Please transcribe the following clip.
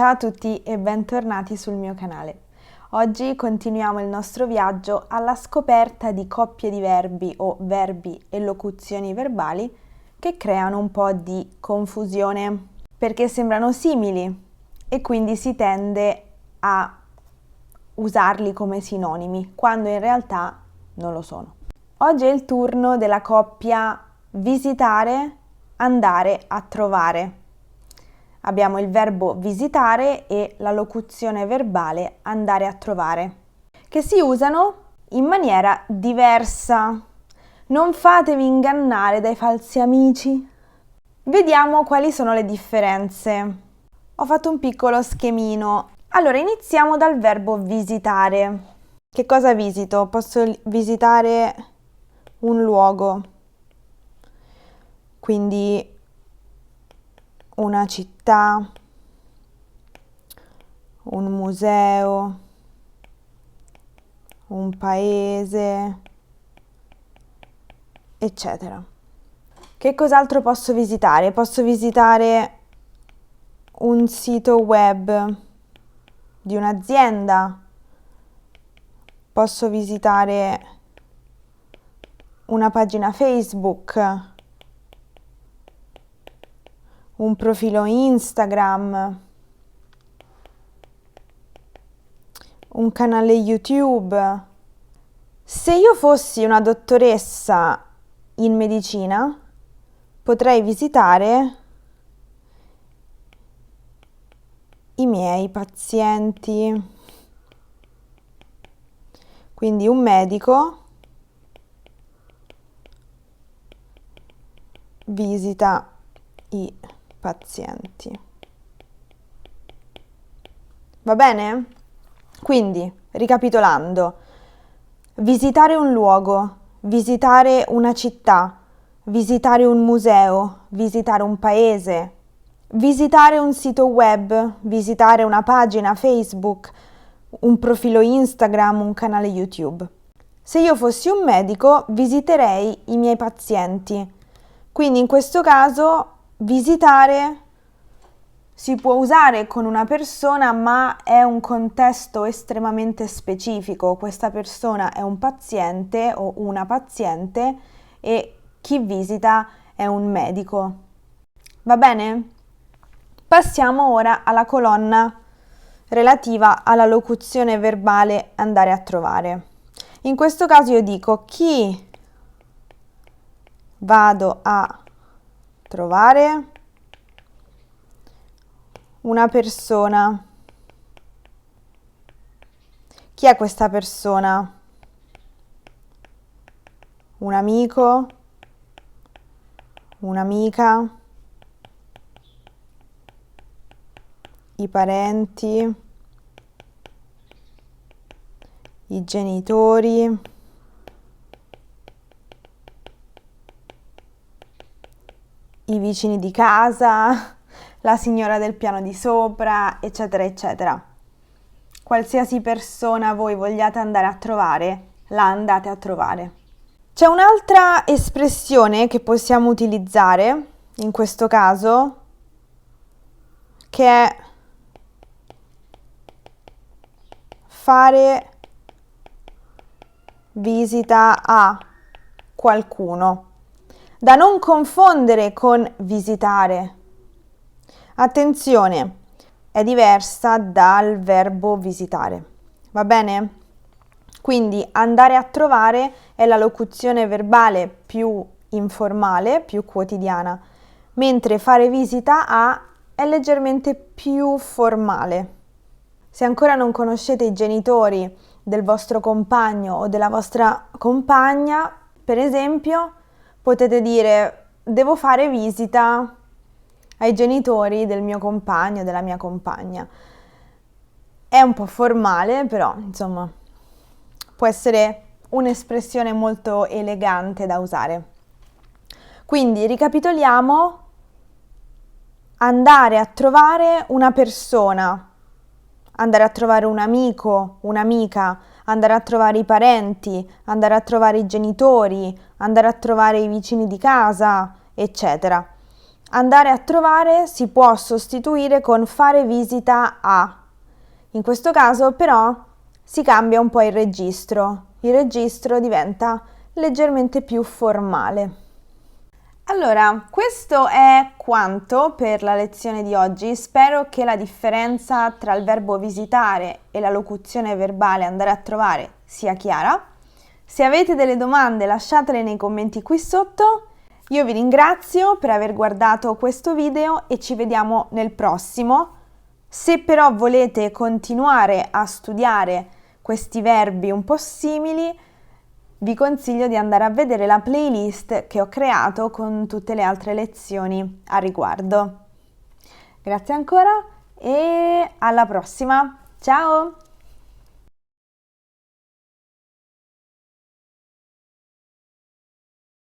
Ciao a tutti e bentornati sul mio canale. Oggi continuiamo il nostro viaggio alla scoperta di coppie di verbi o verbi e locuzioni verbali che creano un po' di confusione perché sembrano simili e quindi si tende a usarli come sinonimi quando in realtà non lo sono. Oggi è il turno della coppia visitare, andare a trovare. Abbiamo il verbo visitare e la locuzione verbale andare a trovare, che si usano in maniera diversa. Non fatevi ingannare dai falsi amici. Vediamo quali sono le differenze. Ho fatto un piccolo schemino. Allora, iniziamo dal verbo visitare. Che cosa visito? Posso visitare un luogo, quindi una città, un museo, un paese, eccetera. Che cos'altro posso visitare? Posso visitare un sito web di un'azienda, posso visitare una pagina Facebook, un profilo Instagram, un canale YouTube. Se io fossi una dottoressa in medicina, potrei visitare i miei pazienti. Quindi un medico visita i pazienti. Va bene? Quindi, ricapitolando, visitare un luogo, visitare una città, visitare un museo, visitare un paese, visitare un sito web, visitare una pagina Facebook, un profilo Instagram, un canale YouTube. Se io fossi un medico, visiterei i miei pazienti. Quindi in questo caso visitare si può usare con una persona, ma è un contesto estremamente specifico. Questa persona è un paziente o una paziente e chi visita è un medico. Va bene? Passiamo ora alla colonna relativa alla locuzione verbale andare a trovare. In questo caso io dico chi vado a trovare una persona. Chi è questa persona? Un amico? Un'amica? I parenti? I genitori? I vicini di casa? La signora del piano di sopra, eccetera, eccetera. Qualsiasi persona voi vogliate andare a trovare, la andate a trovare. C'è un'altra espressione che possiamo utilizzare in questo caso, che è fare visita a qualcuno, da non confondere con visitare. Attenzione, è diversa dal verbo visitare, va bene? Quindi andare a trovare è la locuzione verbale più informale, più quotidiana, mentre fare visita a è leggermente più formale. Se ancora non conoscete i genitori del vostro compagno o della vostra compagna, per esempio, potete dire devo fare visita ai genitori del mio compagno o della mia compagna. È un po' formale, però, insomma, può essere un'espressione molto elegante da usare. Quindi, ricapitoliamo: andare a trovare una persona, andare a trovare un amico, un'amica, andare a trovare i parenti, andare a trovare i genitori, andare a trovare i vicini di casa, eccetera. andare a trovare si può sostituire con fare visita a. In questo caso però si cambia un po' il registro diventa leggermente più formale. Allora, questo è quanto per la lezione di oggi. Spero che la differenza tra il verbo visitare e la locuzione verbale andare a trovare sia chiara. Se avete delle domande lasciatele nei commenti qui sotto. Io vi ringrazio per aver guardato questo video e ci vediamo nel prossimo. Se però volete continuare a studiare questi verbi un po' simili, vi consiglio di andare a vedere la playlist che ho creato con tutte le altre lezioni a riguardo. Grazie ancora e alla prossima! Ciao!